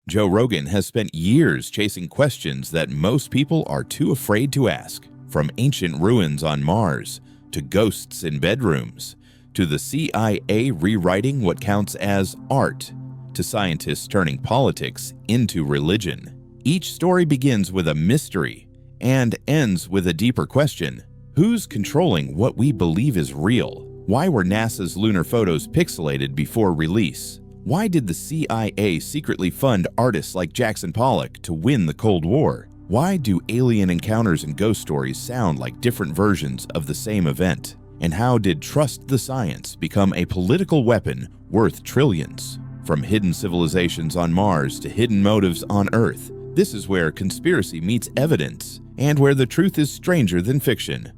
Joe Rogan has spent years chasing questions that most people are too afraid to ask, from ancient ruins on Mars, to ghosts in bedrooms, to the CIA rewriting what counts as art, to scientists turning politics into religion. Each story begins with a mystery and ends with a deeper question. Who's controlling what we believe is real? Why were NASA's lunar photos pixelated before release? Why did the CIA secretly fund artists like Jackson Pollock to win the Cold War? Why do alien encounters and ghost stories sound like different versions of the same event? And how did trust the science become a political weapon worth trillions? From hidden civilizations on Mars to hidden motives on Earth, this is where conspiracy meets evidence, and where the truth is stranger than fiction.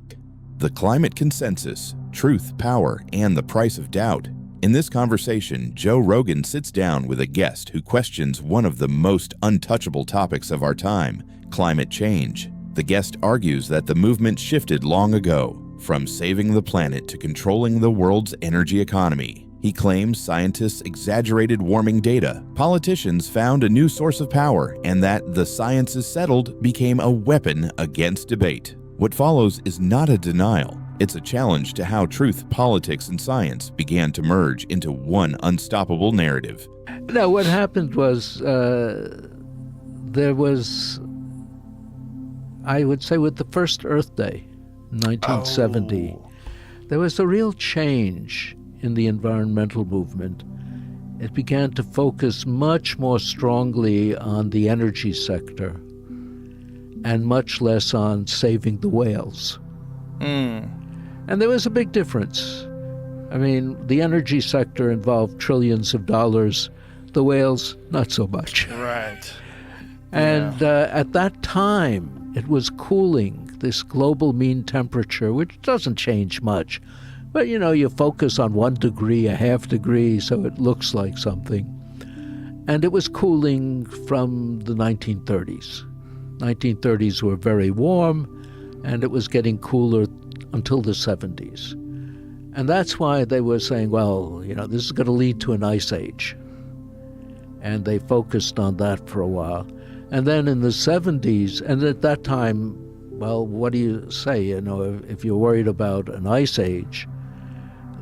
The climate consensus, truth, power, and the price of doubt. In this conversation, Joe Rogan sits down with a guest who questions one of the most untouchable topics of our time, climate change. The guest argues that the movement shifted long ago, from saving the planet to controlling the world's energy economy. He claims scientists exaggerated warming data, politicians found a new source of power, and that the science is settled became a weapon against debate. What follows is not a denial. It's a challenge to how truth, politics, and science began to merge into one unstoppable narrative. Now, what happened was there was, I would say, with the first Earth Day, 1970, there was a real change in the environmental movement. It began to focus much more strongly on the energy sector and much less on saving the whales. And there was a big difference. I mean, the energy sector involved trillions of dollars. The whales, not so much. Right. And at that time, it was cooling, this global mean temperature, which doesn't change much. But, you know, you focus on 1 degree, a half degree, so it looks like something. And it was cooling from the 1930s. 1930s were very warm, and it was getting cooler until the 70s. And that's why they were saying, well, you know, this is going to lead to an ice age. And they focused on that for a while. And then in the 70s, and at that time, well, what do you say? You know, if you're worried about an ice age,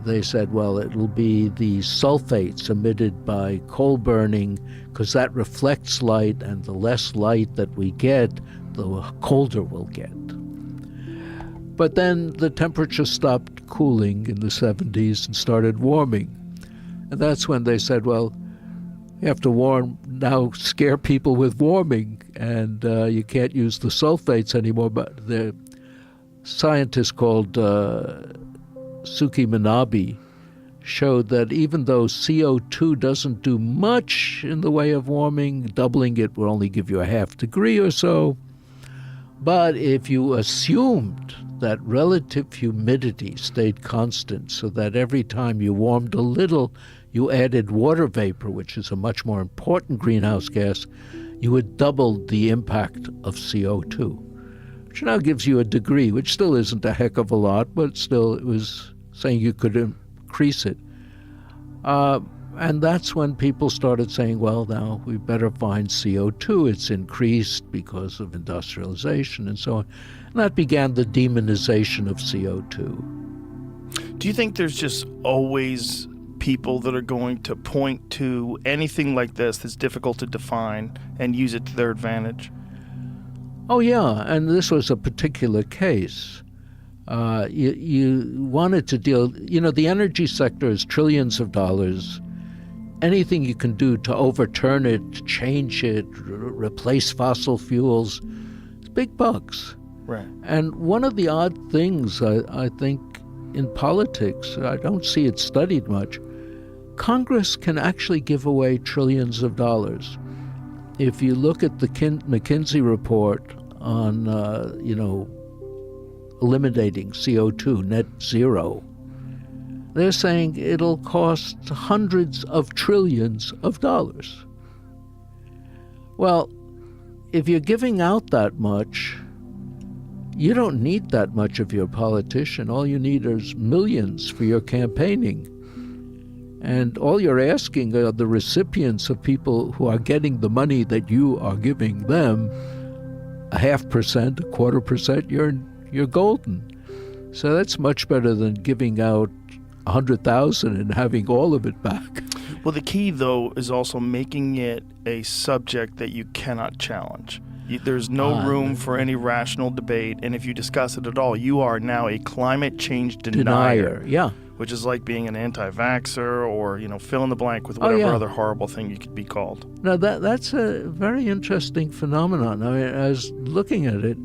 they said, well, it'll be the sulfates emitted by coal burning, because that reflects light, and the less light that we get, the colder we'll get. But then the temperature stopped cooling in the 70s and started warming. And that's when they said, well, you have to scare people with warming, and you can't use the sulfates anymore. But the scientist called Suki Manabe showed that even though CO2 doesn't do much in the way of warming, doubling it will only give you a half degree or so. But if you assumed that relative humidity stayed constant, so that every time you warmed a little, you added water vapor, which is a much more important greenhouse gas, you would double the impact of CO2, which now gives you a degree, which still isn't a heck of a lot, but still it was saying you could increase it. And that's when people started saying, well, now we better find CO2. It's increased because of industrialization and so on. And that began the demonization of CO2. Do you think there's just always people that are going to point to anything like this that's difficult to define and use it to their advantage? Oh, yeah, and this was a particular case. You wanted to deal, you know, the energy sector is trillions of dollars. Anything you can do to overturn it, change it, replace fossil fuels, it's big bucks. Right. And one of the odd things, I think, in politics, I don't see it studied much, Congress can actually give away trillions of dollars. If you look at the McKinsey report on, eliminating CO2, net zero, they're saying it'll cost hundreds of trillions of dollars. Well, if you're giving out that much, you don't need that much of your politician. All you need is millions for your campaigning. And all you're asking are the recipients of people who are getting the money that you are giving them, 0.5%, 0.25%, you're golden. So that's much better than giving out 100,000 and having all of it back. Well, the key, though, is also making it a subject that you cannot challenge. There's no room for any rational debate, and if you discuss it at all, you are now a climate change denier. Yeah. Which is like being an anti-vaxxer or, fill in the blank with whatever other horrible thing you could be called. Now, that's a very interesting phenomenon. I mean, I was looking at it.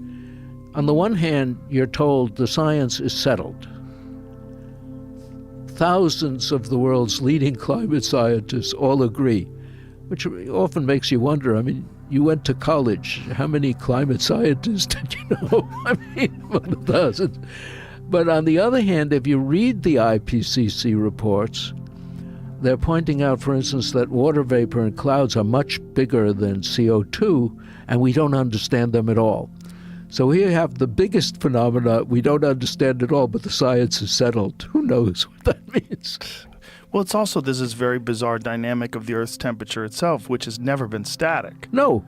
On the one hand, you're told the science is settled. Thousands of the world's leading climate scientists all agree, which often makes you wonder. I mean, you went to college. How many climate scientists did you know? I mean, 1,000. But on the other hand, if you read the IPCC reports, they're pointing out, for instance, that water vapor and clouds are much bigger than CO2, and we don't understand them at all. So here you have the biggest phenomena we don't understand at all, but the science is settled. Who knows what that means? Well, it's also, there's this very bizarre dynamic of the Earth's temperature itself, which has never been static. No.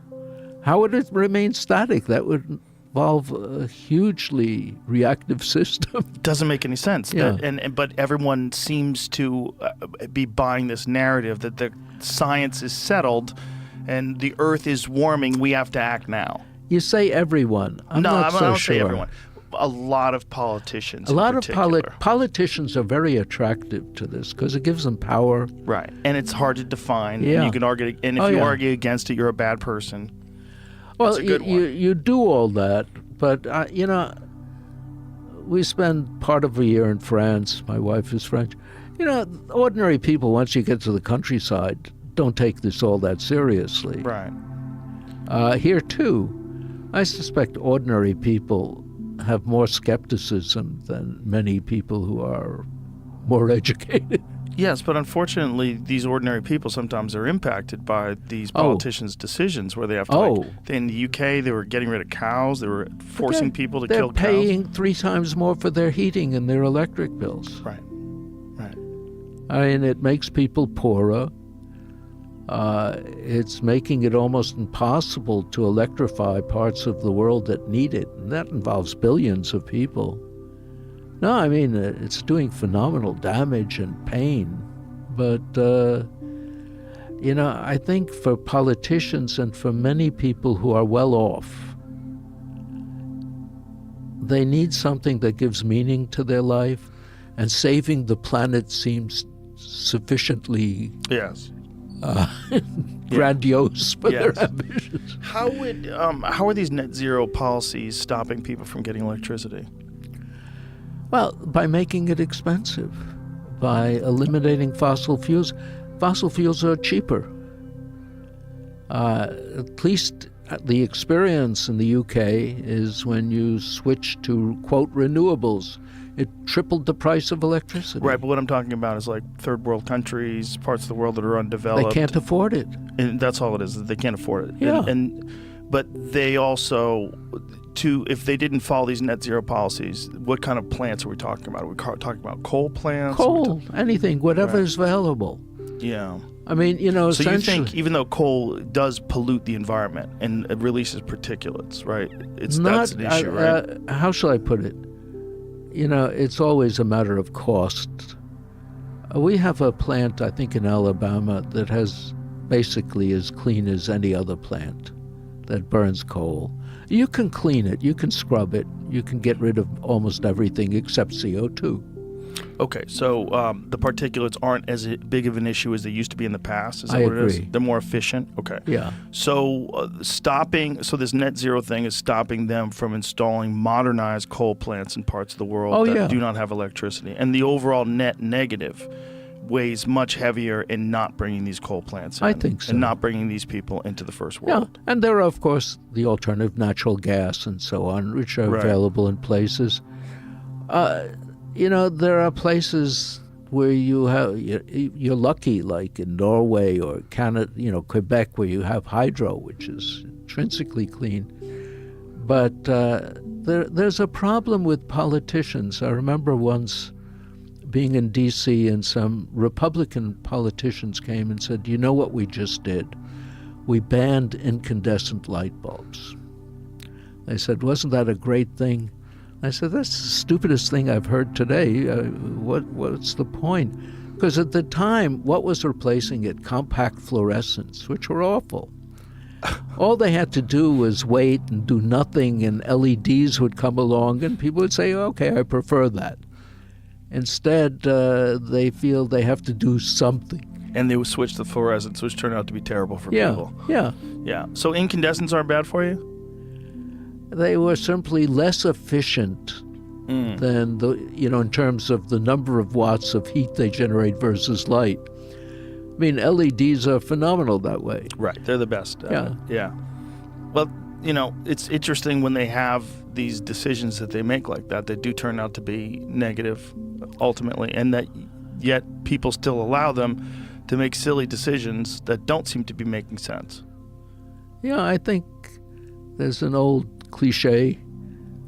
How would it remain static? That would involve a hugely reactive system. Doesn't make any sense. Yeah. But everyone seems to be buying this narrative that the science is settled and the Earth is warming. We have to act now. You say everyone. I'm not so don't sure. say everyone. A lot of politicians. A lot of particular. politicians are very attractive to this because it gives them power. Right, and it's hard to define. Yeah. And you can argue, and if you argue against it, you're a bad person. Well, That's a good one. You do all that, but we spend part of a year in France. My wife is French. Ordinary people, once you get to the countryside, don't take this all that seriously. Right. Here too, I suspect ordinary people have more skepticism than many people who are more educated. Yes, but unfortunately, these ordinary people sometimes are impacted by these politicians' decisions where they have to, in the UK, they were getting rid of cows. They were forcing people to kill cows. They're paying 3 times more for their heating and their electric bills. Right. I mean, it makes people poorer. It's making it almost impossible to electrify parts of the world that need it, and that involves billions of people. No, I mean, it's doing phenomenal damage and pain, but, I think for politicians and for many people who are well off, they need something that gives meaning to their life, and saving the planet seems sufficiently grandiose for their ambitions. How are these net zero policies stopping people from getting electricity? Well, by making it expensive, by eliminating fossil fuels. Fossil fuels are cheaper. At least the experience in the UK is when you switch to, quote, renewables, it tripled the price of electricity. Right, but what I'm talking about is like third world countries, parts of the world that are undeveloped. They can't afford it. And that's all it is. They can't afford it. Yeah. But they also, if they didn't follow these net zero policies, what kind of plants are we talking about? Are we talking about coal plants? Coal, anything, whatever is available. Yeah. I mean, So essentially. you think even though coal does pollute the environment and it releases particulates, right? That's an issue, right? How shall I put it? It's always a matter of cost. We have a plant, I think, in Alabama that has basically as clean as any other plant that burns coal. You can clean it, you can scrub it, you can get rid of almost everything except CO2. Okay, so the particulates aren't as big of an issue as they used to be in the past? Is that I what it is? agree. They're more efficient? Okay. Yeah. So so this net zero thing is stopping them from installing modernized coal plants in parts of the world that do not have electricity. And the overall net negative weighs much heavier in not bringing these coal plants in. I think so. And not bringing these people into the first world. Yeah, and there are, of course, the alternative natural gas and so on, which are available in places. There are places where you're lucky, like in Norway or Canada, Quebec, where you have hydro, which is intrinsically clean. But there's a problem with politicians. I remember once being in D.C., and some Republican politicians came and said, you know what we just did? We banned incandescent light bulbs. They said, wasn't that a great thing? I said, that's the stupidest thing I've heard today. What's the point? Because at the time, what was replacing it? Compact fluorescents, which were awful. All they had to do was wait and do nothing, and LEDs would come along, and people would say, okay, I prefer that. Instead, they feel they have to do something. And they would switch to fluorescents, which turned out to be terrible for people. Yeah. So incandescents aren't bad for you? They were simply less efficient than in terms of the number of watts of heat they generate versus light. I mean, LEDs are phenomenal that way. Right, they're the best. Yeah. Well, it's interesting when they have these decisions that they make like that do turn out to be negative ultimately, and that yet people still allow them to make silly decisions that don't seem to be making sense. Yeah, I think there's an old cliche,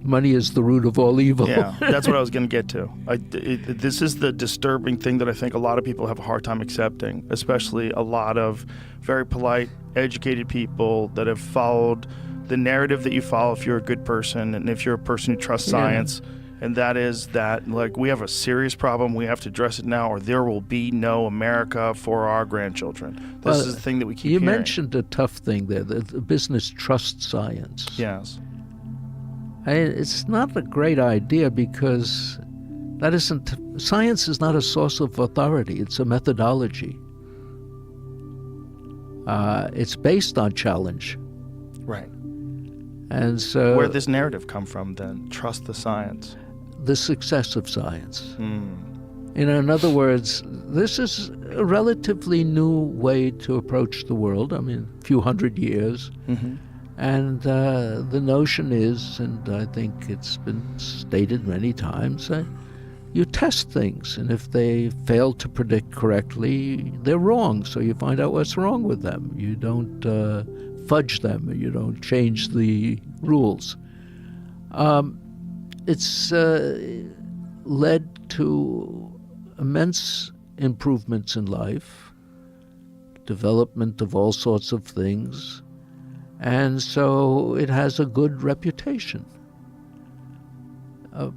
money is the root of all evil. Yeah, that's what I was going to get to. This is the disturbing thing that I think a lot of people have a hard time accepting, especially a lot of very polite, educated people that have followed the narrative that you follow if you're a good person and if you're a person who trusts science. And that is that, like, we have a serious problem, we have to address it now, or there will be no America for our grandchildren. This is the thing that we keep hearing. You mentioned a tough thing there, the business trusts science. Yes. It's not a great idea because science is not a source of authority, it's a methodology. It's based on challenge. Right. And so... Where did this narrative come from then? Trust the science. The success of science. In other words, this is a relatively new way to approach the world. I mean, a few hundred years. Mm-hmm. And the notion is, and I think it's been stated many times, you test things, and if they fail to predict correctly, they're wrong, so you find out what's wrong with them. You don't fudge them, you don't change the rules. It's led to immense improvements in life, development of all sorts of things, and so it has a good reputation.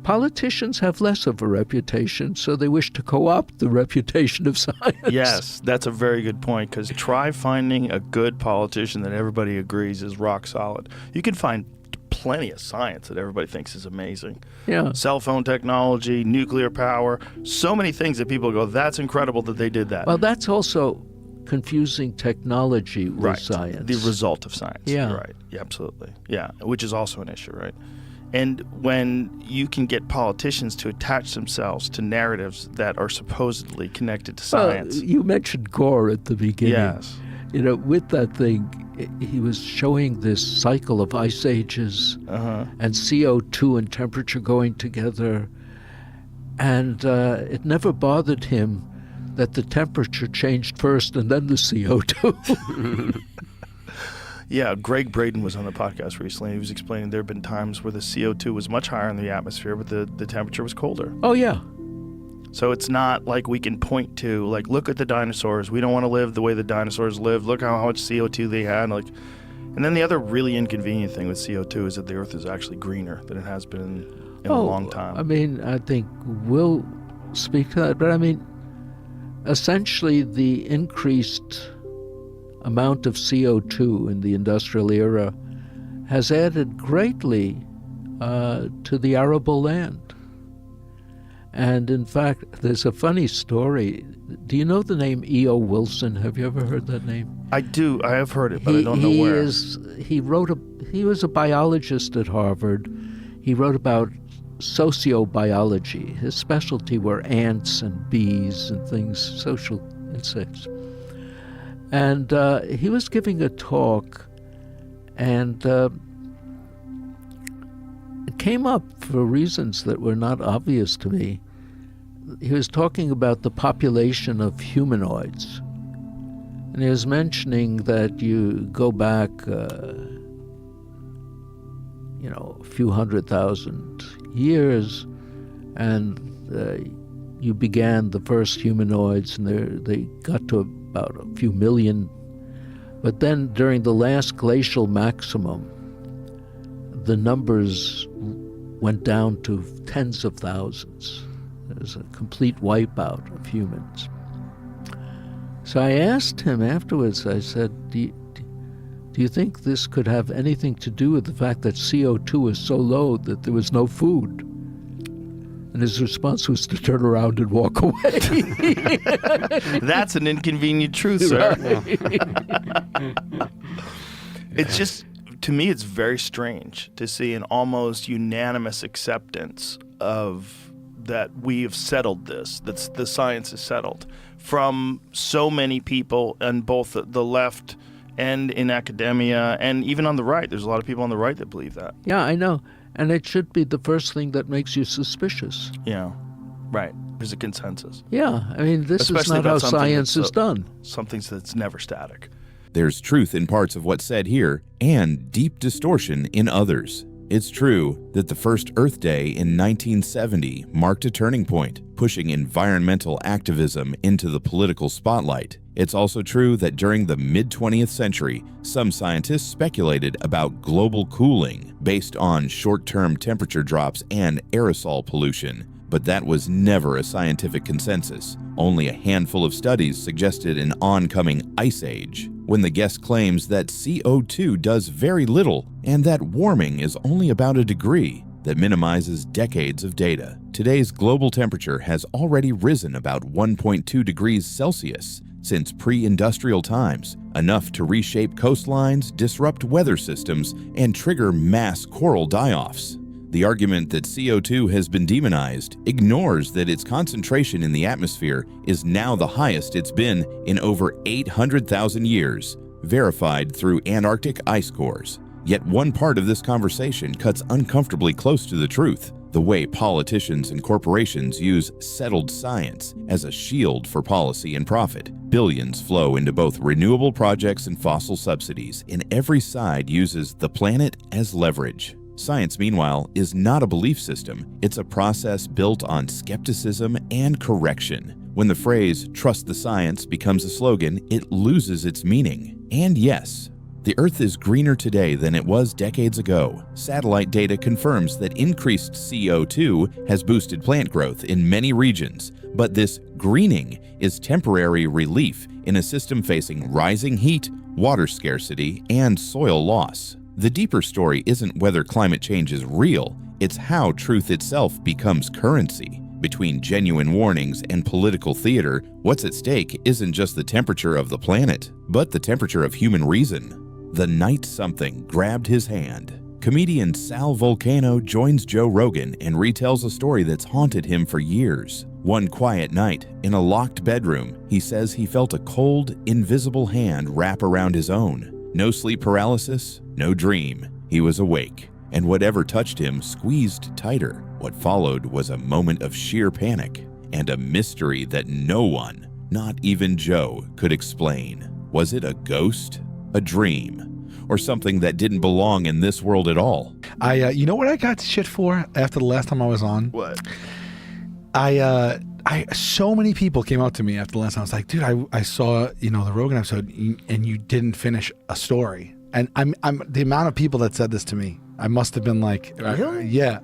Politicians have less of a reputation, so they wish to co-opt the reputation of science. Yes, that's a very good point, because try finding a good politician that everybody agrees is rock solid. You can find plenty of science that everybody thinks is amazing. Yeah. Cell phone technology, nuclear power, so many things that people go, that's incredible that they did that. Well, that's also confusing technology with science. The result of science. Yeah. Right. Yeah, absolutely. Yeah, which is also an issue, right? And when you can get politicians to attach themselves to narratives that are supposedly connected to science. You mentioned Gore at the beginning. Yes. With that thing, he was showing this cycle of ice ages and CO2 and temperature going together. And it never bothered him that the temperature changed first and then the CO2. Yeah, Greg Braden was on the podcast recently. He was explaining there have been times where the CO2 was much higher in the atmosphere, but the temperature was colder. Oh, yeah. So it's not like we can point to, like, look at the dinosaurs. We don't want to live the way the dinosaurs lived. Look how much CO2 they had. And then the other really inconvenient thing with CO2 is that the Earth is actually greener than it has been in a long time. I mean, I think we'll speak to that, but I mean, essentially the increased amount of CO2 in the industrial era has added greatly to the arable land. And in fact, there's a funny story. Do you know the name E.O. Wilson? Have you ever heard that name? I do. I have heard it, but I don't know where. He was a biologist at Harvard. He wrote about sociobiology. His specialty were ants and bees and things, social insects. And he was giving a talk, and it came up for reasons that were not obvious to me. He was talking about the population of humanoids. And he was mentioning that you go back, a few 100,000 years, and you began the first humanoids, and they got to about a few million. But then during the last glacial maximum, the numbers went down to tens of thousands. There was a complete wipeout of humans. So I asked him afterwards, I said, do you think this could have anything to do with the fact that CO2 is so low that there was no food? And his response was to turn around and walk away. That's an inconvenient truth, sir. It's just, to me, it's very strange to see an almost unanimous acceptance of that we have settled this, that the science is settled, from so many people on both the left and in academia, and even on the right. There's a lot of people on the right that believe that. Yeah, I know. And it should be the first thing that makes you suspicious. Yeah, right. There's a consensus. Yeah, I mean, this Especially is not how about something science is done. Something that's never static. There's truth in parts of what's said here and deep distortion in others. It's true that the first Earth Day in 1970 marked a turning point, pushing environmental activism into the political spotlight. It's also true that during the mid-20th century, some scientists speculated about global cooling based on short-term temperature drops and aerosol pollution. But that was never a scientific consensus. Only a handful of studies suggested an oncoming ice age, when the guest claims that CO2 does very little and that warming is only about a degree. That minimizes decades of data. Today's global temperature has already risen about 1.2 degrees Celsius since pre-industrial times, enough to reshape coastlines, disrupt weather systems, and trigger mass coral die-offs. The argument that CO2 has been demonized ignores that its concentration in the atmosphere is now the highest it's been in over 800,000 years, verified through Antarctic ice cores. Yet one part of this conversation cuts uncomfortably close to the truth: the way politicians and corporations use settled science as a shield for policy and profit. Billions flow into both renewable projects and fossil subsidies, and every side uses the planet as leverage. Science, meanwhile, is not a belief system. It's a process built on skepticism and correction. When the phrase, "trust the science," becomes a slogan, it loses its meaning. And yes, the Earth is greener today than it was decades ago. Satellite data confirms that increased CO2 has boosted plant growth in many regions, but this greening is temporary relief in a system facing rising heat, water scarcity, and soil loss. The deeper story isn't whether climate change is real, it's how truth itself becomes currency. Between genuine warnings and political theater, what's at stake isn't just the temperature of the planet, but the temperature of human reason. The night something grabbed his hand. Comedian Sal Vulcano joins Joe Rogan and retells a story that's haunted him for years. One quiet night, in a locked bedroom, he says he felt a cold, invisible hand wrap around his own. No sleep paralysis, no dream. He was awake, and whatever touched him squeezed tighter. What followed was a moment of sheer panic and a mystery that no one, not even Joe, could explain. Was it a ghost, a dream, or something that didn't belong in this world at all? You know what I got shit for after the last time I was on? What? So many people came up to me after the last time. I was like, dude, I saw, the Rogan episode and you didn't finish a story. And I'm the amount of people that said this to me, I must have been like, really? Yeah.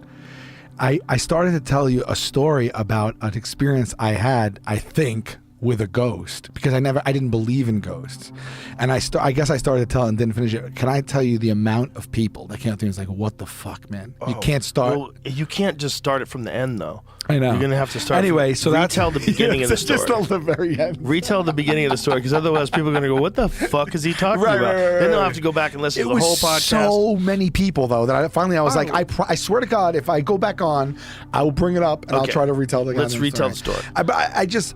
I started to tell you a story about an experience I had, I think, with a ghost, because I didn't believe in ghosts. And I guess I started to tell and didn't finish it. Can I tell you the amount of people that came up to me and was like, what the fuck, man? You can't start. Well, you can't just start it from the end, though. I know. You're going to have to start. Anyway, so retell the beginning of the story. Just till the very end. Retell the beginning of the story, because otherwise people are going to go, what the fuck is he talking about? Then they'll have to go back and listen to the whole podcast. So many people, though, that I was like, I swear to God, if I go back on, I will bring it up and I'll try to retell the Let's retell the story.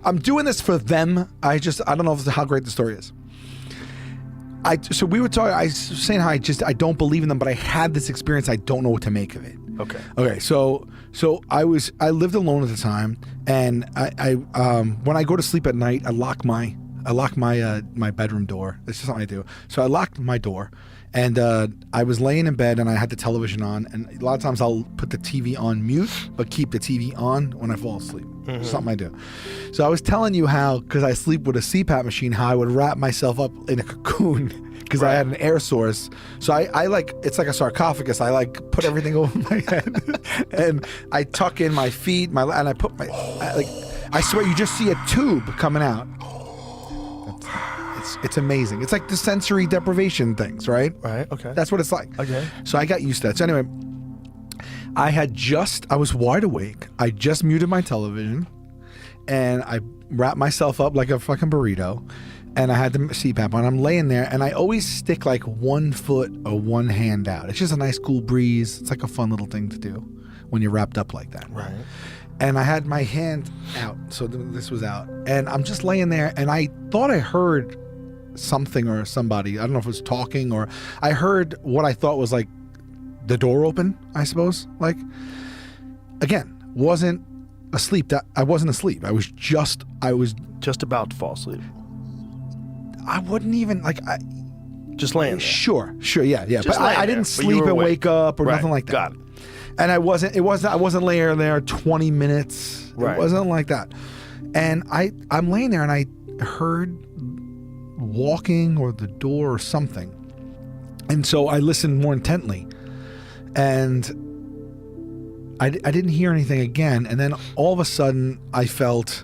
I'm doing this for them. I don't know how great the story is. So we were talking. I was saying how I don't believe in them, but I had this experience. I don't know what to make of it. Okay. So I lived alone at the time, and I when I go to sleep at night, I lock my bedroom door. It's just something I do. So I locked my door, And I was laying in bed and I had the television on, and a lot of times I'll put the TV on mute, but keep the TV on when I fall asleep. Something I do. So I was telling you how, because I sleep with a CPAP machine, how I would wrap myself up in a cocoon because I had an air source. So I like, it's like a sarcophagus. I like put everything over my head and I tuck in my feet, and I put I swear you just see a tube coming out. It's amazing. It's like the sensory deprivation things, right? Right, okay. That's what it's like. Okay. So I got used to that. So anyway, I was wide awake. I just muted my television and I wrapped myself up like a fucking burrito and I had the CPAP on. I'm laying there and I always stick like 1 foot or one hand out. It's just a nice cool breeze. It's like a fun little thing to do when you're wrapped up like that. Right. And I had my hand out. So this was out. And I'm just laying there and I thought I heard something or somebody. I don't know if it was talking or I heard what I thought was like the door open, I suppose. Like, again, wasn't asleep. I wasn't asleep. I was just about to fall asleep. I wouldn't even just laying there. Sure, yeah. Just but I didn't sleep and wake up or nothing like that. Got it. And I wasn't laying there 20 minutes. Right. It wasn't like that. And I'm laying there and I heard walking or the door or something. And so I listened more intently. And I didn't hear anything again. And then all of a sudden I felt,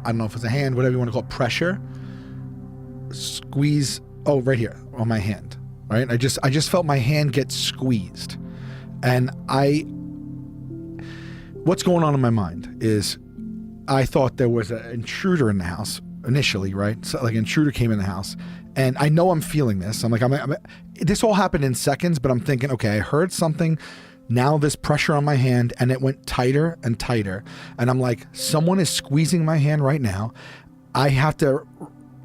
I don't know if it's a hand, whatever you want to call it, pressure, squeeze. Oh, right here on my hand. Right. I just felt my hand get squeezed. And what's going on in my mind is I thought there was an intruder in the house initially, right? So like an intruder came in the house and I know I'm feeling this. I'm like, this all happened in seconds, but I'm thinking, okay, I heard something. Now this pressure on my hand and it went tighter and tighter. And I'm like, someone is squeezing my hand right now. I have to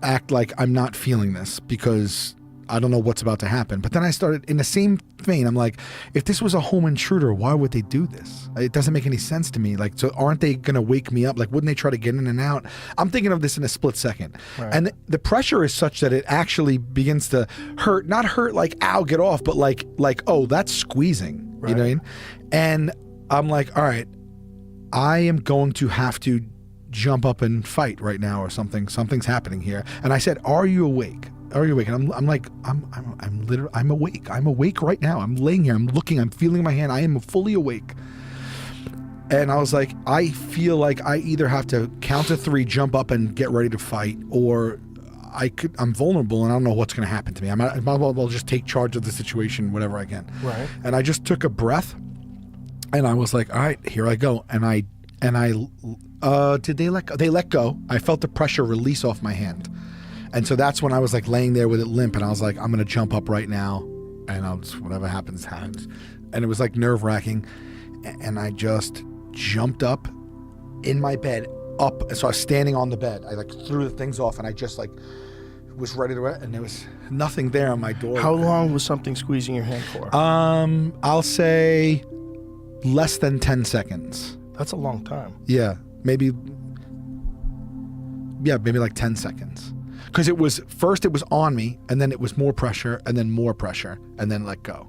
act like I'm not feeling this because I don't know what's about to happen. But then I started in the same vein. I'm like, if this was a home intruder, why would they do this? It doesn't make any sense to me. Like, so aren't they going to wake me up? Like, wouldn't they try to get in and out? I'm thinking of this in a split second. Right. And the pressure is such that it actually begins to hurt, not hurt like, ow, get off, but like, oh, that's squeezing. Right. You know what I mean? And I'm like, all right, I am going to have to jump up and fight right now or something. Something's happening here. And I said, are you awake? Are you awake? And I'm like, I'm literally, I'm awake. I'm awake right now. I'm laying here. I'm looking. I'm feeling my hand. I am fully awake. And I was like, I feel like I either have to count to 3, jump up and get ready to fight, or I'm vulnerable and I don't know what's going to happen to me. I might as well just take charge of the situation, whatever I can. Right. And I just took a breath and I was like, all right, here I go. And I did they let go? They let go. I felt the pressure release off my hand. And so that's when I was like laying there with it limp and I was like, I'm going to jump up right now and I'll just, whatever happens. And it was like nerve wracking. And I just jumped up in my bed up. So I was standing on the bed. I like threw the things off and I just like was ready to, and there was nothing there on my door. How long was something squeezing your hand for? I'll say less than 10 seconds. That's a long time. Yeah, maybe like 10 seconds. Because it was on me, and then it was more pressure, and then more pressure, and then let go.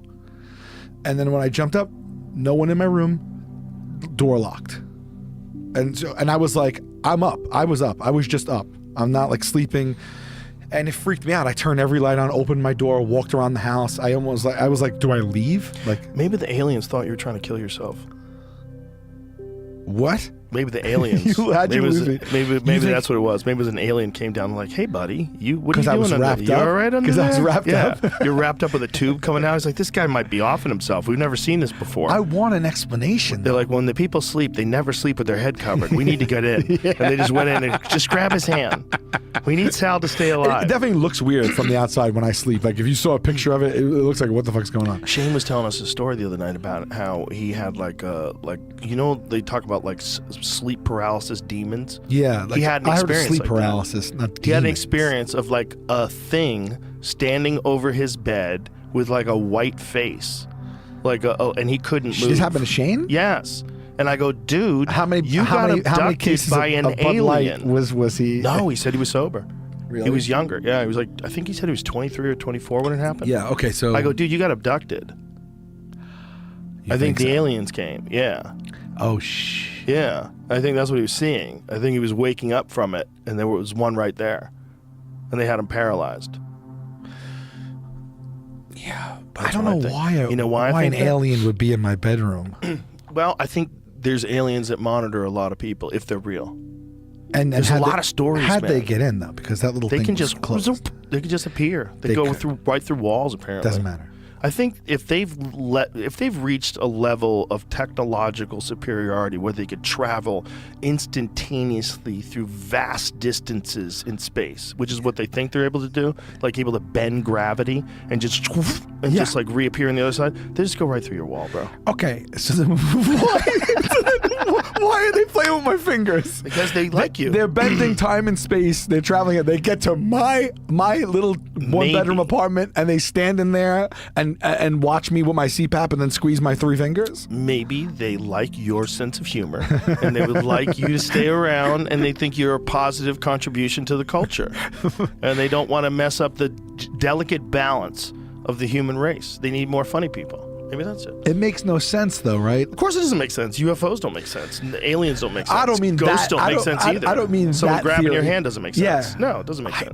And then when I jumped up, no one in my room, door locked. And I was like, I'm up. I was up. I was just up. I'm not like sleeping. And it freaked me out. I turned every light on, opened my door, walked around the house. I was like, do I leave? Like, maybe the aliens thought you were trying to kill yourself. What? Maybe the aliens. Maybe that's what it was. Maybe it was an alien came down and like, hey, buddy, what are you doing? Because I was wrapped up. You all right under there? Because I was wrapped up. You're wrapped up with a tube coming out. He's like, this guy might be offing himself. We've never seen this before. I want an explanation. They're like, when the people sleep, they never sleep with their head covered. We need to get in. Yeah. And they just went in and just grab his hand. We need Sal to stay alive. It definitely looks weird from the outside when I sleep. Like if you saw a picture of it, it looks like what the fuck's going on. Shane was telling us a story the other night about how he had they talk about like sleep paralysis demons. Yeah, he had an experience. Sleep paralysis, not demons. He had an experience of like a thing standing over his bed with like a white face, and he couldn't move. This happened to Shane? Yes. And I go, dude, how many abducted cases by an of Bud alien. Light was he? No, he said he was sober. Really? He was younger. Yeah, he was like, I think he said he was 23 or 24 when it happened. Yeah, okay, so... I go, dude, you got abducted. I think the aliens came. Yeah. Oh, Yeah, I think that's what he was seeing. I think he was waking up from it, and there was one right there. And they had him paralyzed. Yeah, but I don't know why. You know why? Why an alien would be in my bedroom? Well, I think there's aliens that monitor a lot of people if they're real. And there's a lot of stories. How'd they get in though? Because that little thing was closed. They can just appear. They go right through walls. Apparently, doesn't matter. I think if they've reached a level of technological superiority where they could travel instantaneously through vast distances in space, which is what they think they're able to do, like able to bend gravity and just just like reappear on the other side, they just go right through your wall, bro. Okay, so then why are they playing with my fingers? Because they like you. They're bending time and space. They're traveling. They get to my little one-bedroom apartment, and they stand in there and watch me with my CPAP and then squeeze my 3 fingers? Maybe they like your sense of humor and they would like you to stay around, and they think you're a positive contribution to the culture. And they don't want to mess up the delicate balance of the human race. They need more funny people. Maybe that's it. It makes no sense though, right? Of course it doesn't make sense. UFOs don't make sense. Aliens don't make sense. I don't mean Ghosts that. don't make sense either. I don't mean someone that grabbing theory. your hand doesn't make sense. Yeah. No, it doesn't make sense.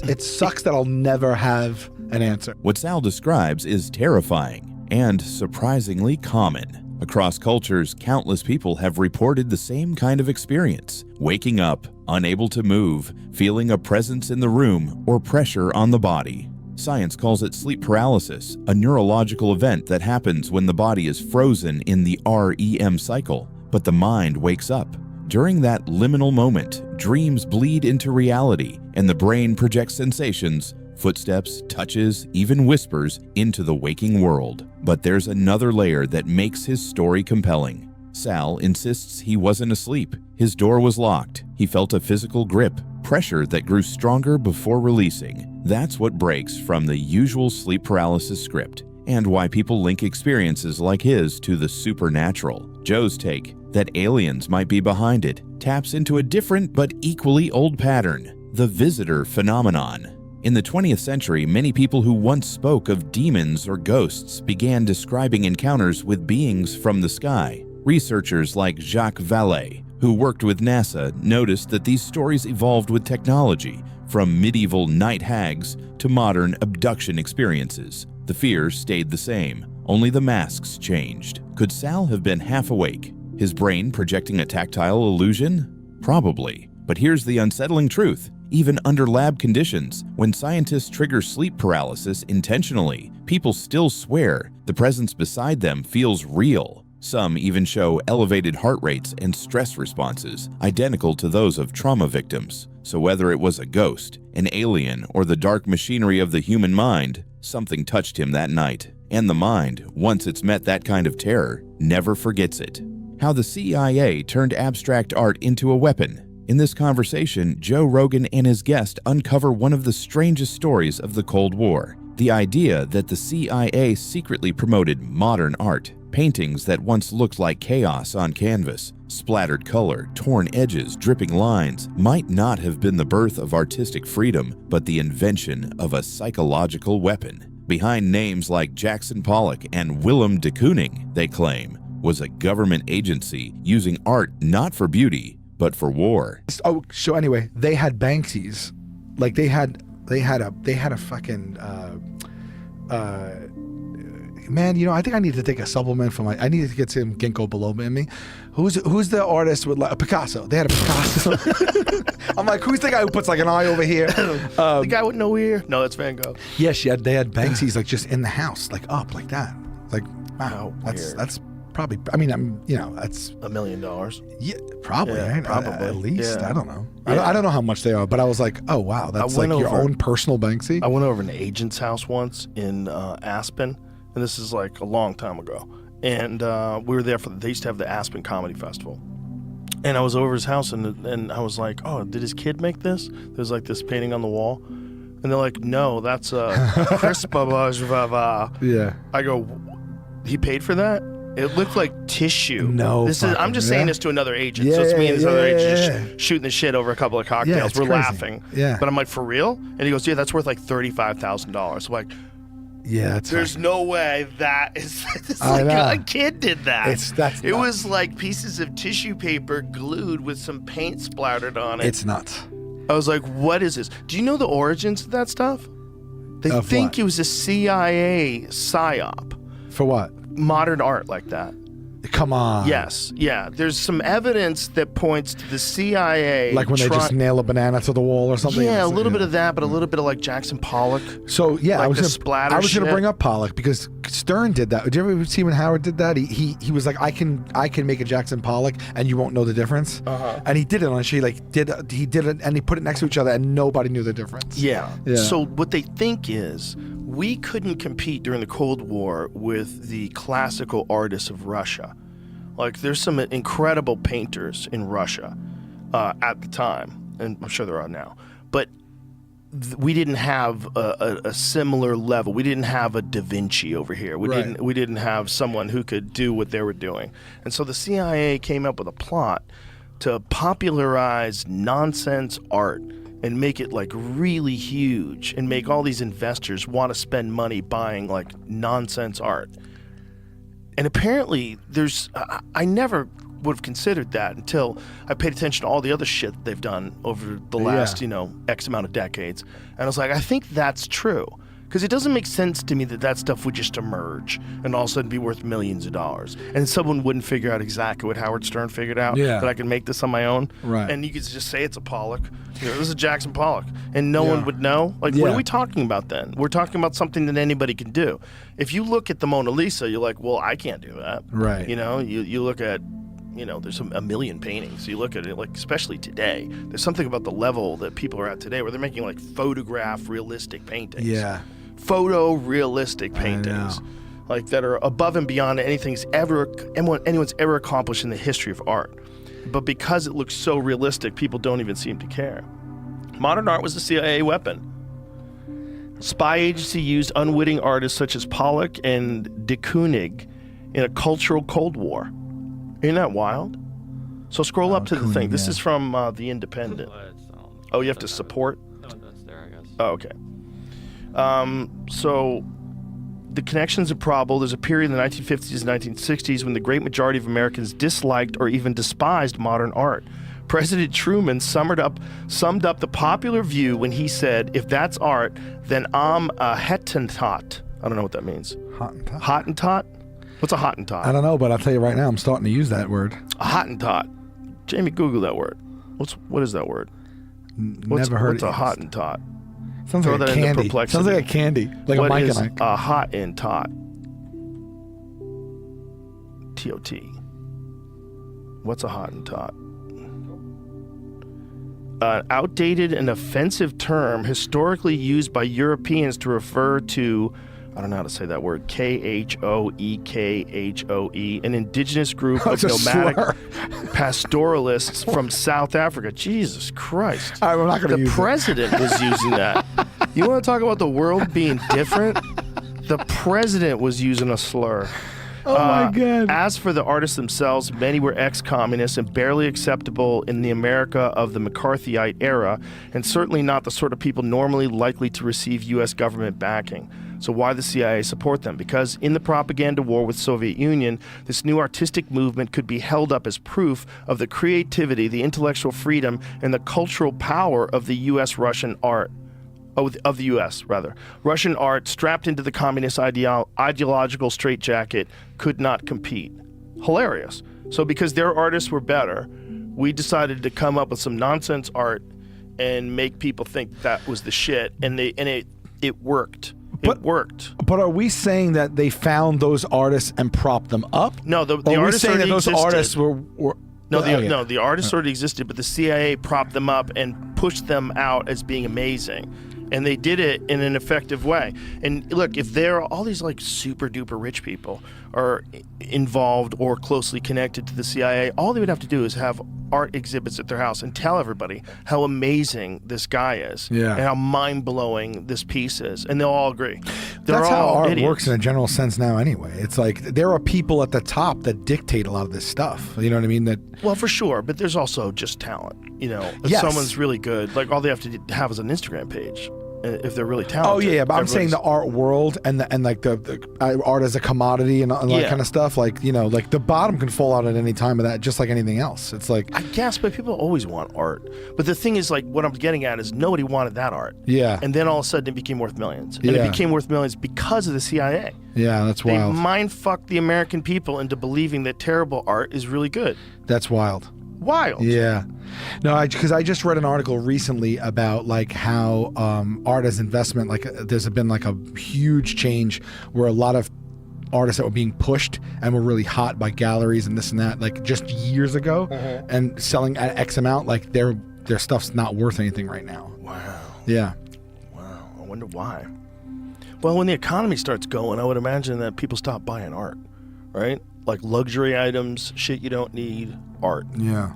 It sucks that I'll never have an answer. What Sal describes is terrifying and surprisingly common. Across cultures, countless people have reported the same kind of experience: waking up, unable to move, feeling a presence in the room, or pressure on the body. Science calls it sleep paralysis, a neurological event that happens when the body is frozen in the REM cycle, but the mind wakes up. During that liminal moment, dreams bleed into reality, and the brain projects sensations, footsteps, touches, even whispers, into the waking world. But there's another layer that makes his story compelling. Sal insists he wasn't asleep. His door was locked. He felt a physical grip, pressure that grew stronger before releasing. That's what breaks from the usual sleep paralysis script, and why people link experiences like his to the supernatural. Joe's take, that aliens might be behind it, taps into a different but equally old pattern: the visitor phenomenon. In the 20th century, many people who once spoke of demons or ghosts began describing encounters with beings from the sky. Researchers like Jacques Vallée, who worked with NASA, noticed that these stories evolved with technology, from medieval night hags to modern abduction experiences. The fears stayed the same, only the masks changed. Could Sal have been half awake, his brain projecting a tactile illusion? Probably. But here's the unsettling truth. Even under lab conditions, when scientists trigger sleep paralysis intentionally, people still swear the presence beside them feels real. Some even show elevated heart rates and stress responses, identical to those of trauma victims. So whether it was a ghost, an alien, or the dark machinery of the human mind, something touched him that night. And the mind, once it's met that kind of terror, never forgets it. How the CIA turned abstract art into a weapon. In this conversation, Joe Rogan and his guest uncover one of the strangest stories of the Cold War: the idea that the CIA secretly promoted modern art. Paintings that once looked like chaos on canvas, splattered color, torn edges, dripping lines, might not have been the birth of artistic freedom, but the invention of a psychological weapon. Behind names like Jackson Pollock and Willem de Kooning, they claim, was a government agency using art not for beauty, but for war. Oh, so anyway, they had Banksies. Like they had a fucking man, you know, I think I need to take a supplement for I need to get some ginkgo biloba in me. Who's the artist with Picasso? They had a Picasso. I'm like, who's the guy who puts like an eye over here? The guy with no ear? No, that's Van Gogh. Yes, yeah, they had Banksies like just in the house, like up like that. Like, wow, that's probably. I mean, that's $1 million. Yeah, probably. Yeah, right? probably. At least. Yeah. I don't know. Yeah. I don't know how much they are, but I was like, oh wow, that's like your own personal Banksy. I went over to an agent's house once in Aspen. And this is like a long time ago. And we were there they used to have the Aspen Comedy Festival. And I was over his house and I was like, oh, did his kid make this? There's like this painting on the wall. And they're like, no, that's Chris Babajvava. Yeah. I go, he paid for that? It looked like tissue. No, I'm just saying this to another agent. So it's me and this other agent just shooting the shit over a couple of cocktails. We're crazy. laughing. Yeah. But I'm like, for real? And he goes, yeah, that's worth like $35,000. I'm like, yeah, there's no way that is. It's I like know. a kid did that. It was like pieces of tissue paper glued with some paint splattered on it. It's nuts. I was like, what is this? Do you know the origins of that stuff? They think what? it was a CIA psyop. For what? Modern art like that. Come on. Yes, yeah. There's some evidence that points to the CIA. Like when they just nail a banana to the wall or something. Yeah, a little bit of that, but a little bit of like Jackson Pollock. So yeah, like I was gonna gonna bring up Pollock because Stern did that. Did you ever see when Howard did that? He was like, I can make a Jackson Pollock and you won't know the difference. And he did it on a sheet. He did it and he put it next to each other and nobody knew the difference. Yeah. So what they think is we couldn't compete during the Cold War with the classical artists of Russia. Like, there's some incredible painters in Russia at the time, and I'm sure there are now. But we didn't have a similar level. We didn't have a Da Vinci over here. We didn't have someone who could do what they were doing. And so the CIA came up with a plot to popularize nonsense art and make it like really huge and make all these investors want to spend money buying like nonsense art. And apparently I never would have considered that until I paid attention to all the other shit that they've done over the last, X amount of decades. And I was like, I think that's true. Because it doesn't make sense to me that stuff would just emerge and all of a sudden be worth millions of dollars. And someone wouldn't figure out exactly what Howard Stern figured out. Yeah. That I can make this on my own. Right. And you could just say it's a Pollock. This is Jackson Pollock. And no one would know. Like, what are we talking about then? We're talking about something that anybody can do. If you look at the Mona Lisa, you're like, well, I can't do that. Right. You look at, there's a million paintings. You look at it, like, especially today, there's something about the level that people are at today where they're making, like, photograph realistic paintings. Yeah. Photo-realistic paintings. Like, that are above and beyond anyone's ever accomplished in the history of art. But because it looks so realistic, people don't even seem to care. Modern art was the CIA weapon. Spy agency used unwitting artists such as Pollock and de Kooning in a cultural Cold War. Isn't that wild? So scroll up to the thing. This is from The Independent. Oh, you have to support? No, that's there, I guess. Oh, okay. So the connections are probable. There's a period in the 1950s and 1960s when the great majority of Americans disliked or even despised modern art. President Truman summed up the popular view when he said, if that's art, then I'm a Hottentot. I don't know what that means. Hottentot? Hottentot? What's a Hottentot? I don't know, but I'll tell you right now, I'm starting to use that word. A Hottentot. Jamie, Google that word. What is that word? Never heard it. What's a Hottentot? Sounds like a candy. Sounds like a candy. Like what a Mike is and Ike. a Hottentot? T-O-T. What's a Hottentot? An outdated and offensive term historically used by Europeans to refer to, I don't know how to say that word, Khoekhoe, an indigenous group of nomadic pastoralists from South Africa. Jesus Christ. I'm not going to use it. The president was using that. You want to talk about the world being different? The president was using a slur. Oh my God. As for the artists themselves, many were ex-communists and barely acceptable in the America of the McCarthyite era, and certainly not the sort of people normally likely to receive U.S. government backing. So why the CIA support them? Because in the propaganda war with Soviet Union, this new artistic movement could be held up as proof of the creativity, the intellectual freedom, and the cultural power of the U.S.-Russian art. Of the U.S., rather. Russian art, strapped into the communist ideological straitjacket, could not compete. Hilarious. So because their artists were better, we decided to come up with some nonsense art and make people think that was the shit, and it worked. It worked. But are we saying that they found those artists and propped them up? No, the or artists are we saying that already those existed. Artists were the artists already existed, but the CIA propped them up and pushed them out as being amazing. And they did it in an effective way. And look, if there are all these like super duper rich people are involved or closely connected to the CIA, all they would have to do is have art exhibits at their house and tell everybody how amazing this guy is and how mind-blowing this piece is, and they'll all agree. That's how art works in a general sense now anyway. It's like there are people at the top that dictate a lot of this stuff. You know what I mean? Well, for sure, but there's also just talent. If someone's really good, like all they have to have is an Instagram page. If they're really talented. Oh yeah, but I'm saying the art world and like the art as a commodity and all that kind of stuff. Like like the bottom can fall out at any time of that, just like anything else. It's like I guess, but people always want art. But the thing is, like, what I'm getting at is nobody wanted that art. Yeah. And then all of a sudden it became worth millions, and it became worth millions because of the CIA. Yeah, that's wild. They mind fucked the American people into believing that terrible art is really good. That's wild. Wild. Yeah. No, because I just read an article recently about like how art as investment, like there's been like a huge change where a lot of artists that were being pushed and were really hot by galleries and this and that, like just years ago, and selling at X amount, like their stuff's not worth anything right now. Wow. Yeah. Wow. I wonder why. Well, when the economy starts going, I would imagine that people stop buying art, right? Like luxury items, shit you don't need, art. Yeah.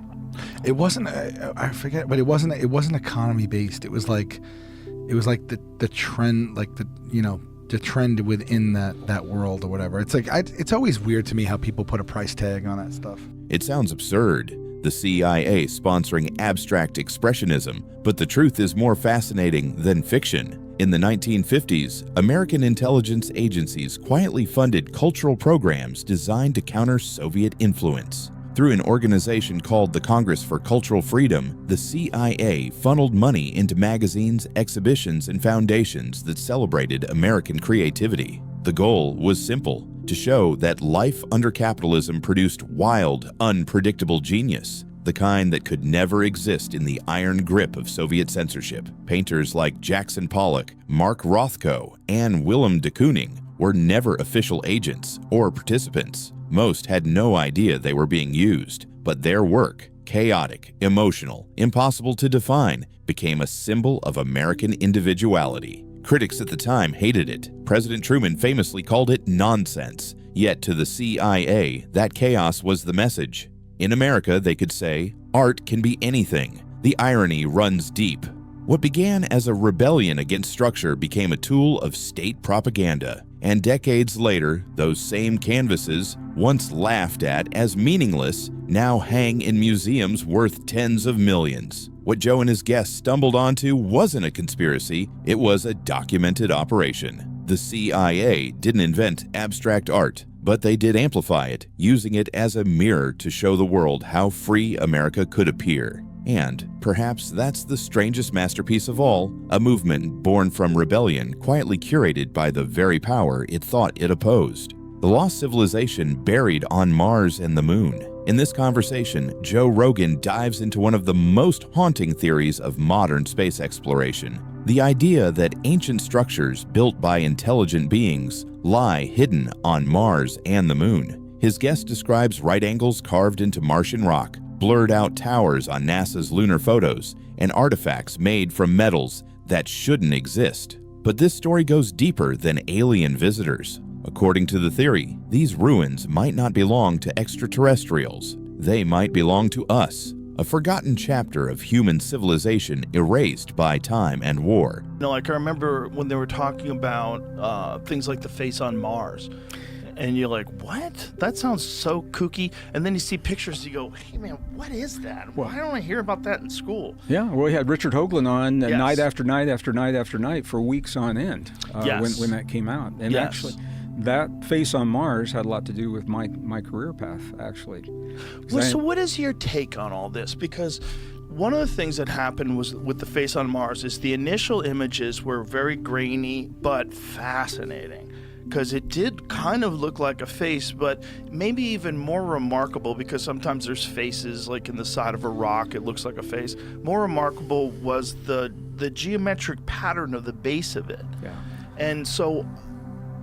It wasn't I forget, but it wasn't economy based. It was like the trend, like the trend within that world or whatever. It's like it's always weird to me how people put a price tag on that stuff. It sounds absurd, the CIA sponsoring abstract expressionism, but the truth is more fascinating than fiction. In the 1950s, American intelligence agencies quietly funded cultural programs designed to counter Soviet influence. Through an organization called the Congress for Cultural Freedom, the CIA funneled money into magazines, exhibitions, and foundations that celebrated American creativity. The goal was simple: to show that life under capitalism produced wild, unpredictable genius, the kind that could never exist in the iron grip of Soviet censorship. Painters like Jackson Pollock, Mark Rothko, and Willem de Kooning were never official agents or participants. Most had no idea they were being used, but their work, chaotic, emotional, impossible to define, became a symbol of American individuality. Critics at the time hated it. President Truman famously called it nonsense. Yet to the CIA, that chaos was the message. In America, they could say, art can be anything. The irony runs deep. What began as a rebellion against structure became a tool of state propaganda. And decades later, those same canvases, once laughed at as meaningless, now hang in museums worth tens of millions. What Joe and his guests stumbled onto wasn't a conspiracy, it was a documented operation. The CIA didn't invent abstract art, but they did amplify it, using it as a mirror to show the world how free America could appear. And perhaps that's the strangest masterpiece of all, a movement born from rebellion, quietly curated by the very power it thought it opposed. The lost civilization buried on Mars and the Moon. In this conversation, Joe Rogan dives into one of the most haunting theories of modern space exploration: the idea that ancient structures built by intelligent beings lie hidden on Mars and the Moon. His guest describes right angles carved into Martian rock, blurred out towers on NASA's lunar photos, and artifacts made from metals that shouldn't exist. But this story goes deeper than alien visitors. According to the theory, these ruins might not belong to extraterrestrials. They might belong to us, a forgotten chapter of human civilization erased by time and war. Like I remember when they were talking about things like the face on Mars. And you're like, what? That sounds so kooky. And then you see pictures and you go, hey man, what is that? Why don't I hear about that in school? Yeah, well, we had Richard Hoagland on night after night after night after night for weeks on end when that came out. And actually, that face on Mars had a lot to do with my career path, actually. Well, so what is your take on all this? Because one of the things that happened was with the face on Mars is the initial images were very grainy but fascinating, because it did kind of look like a face, but maybe even more remarkable, because sometimes there's faces like in the side of a rock, it looks like a face. More remarkable was the geometric pattern of the base of it. Yeah. And so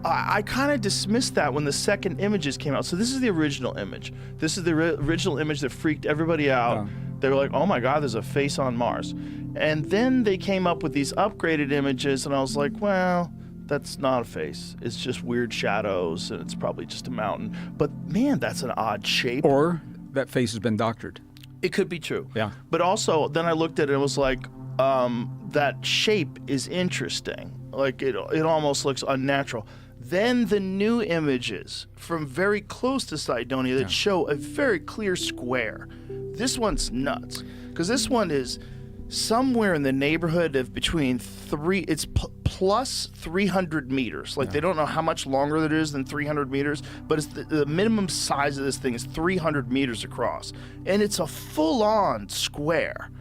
I kind of dismissed that when the second images came out. So this is the original image. This is the original image that freaked everybody out. Yeah. They were like, oh my God, there's a face on Mars. And then they came up with these upgraded images, and I was like, well, that's not a face. It's just weird shadows, and it's probably just a mountain. But man, that's an odd shape. Or that face has been doctored. It could be true. Yeah. But also, then I looked at it and was like, that shape is interesting. Like, it almost looks unnatural. Then the new images from very close to Cydonia that show a very clear square. This one's nuts, because this one is somewhere in the neighborhood of between plus 300 meters. Like, they don't know how much longer it is than 300 meters, but it's the minimum size of this thing is 300 meters across. And it's a full-on square.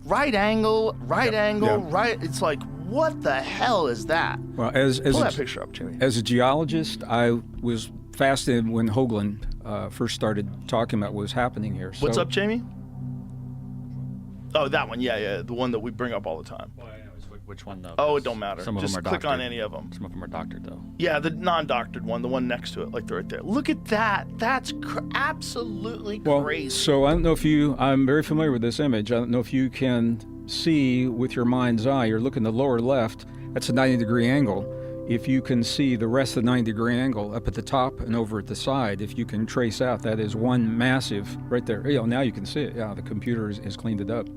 Right angle, right. It's like, what the hell is that? Well, pull that picture up, Jimmy. As a geologist, I was fascinated when Hoagland first started talking about what was happening here. What's up, Jamie? Oh, that one. Yeah, the one that we bring up all the time. Well, yeah, which one though? Oh, it don't matter. Some of Just them are click doctored. on any of them. Some of them are doctored though. Yeah, the non-doctored one, the one next to it, like right there. Look at that. That's absolutely crazy. So I don't know if I'm very familiar with this image. I don't know if you can see with your mind's eye. You're looking the lower left. That's a 90-degree angle. If you can see the rest of the 90-degree angle up at the top and over at the side, if you can trace out, that is one massive, right there. Now you can see it. Yeah, the computer has cleaned it up.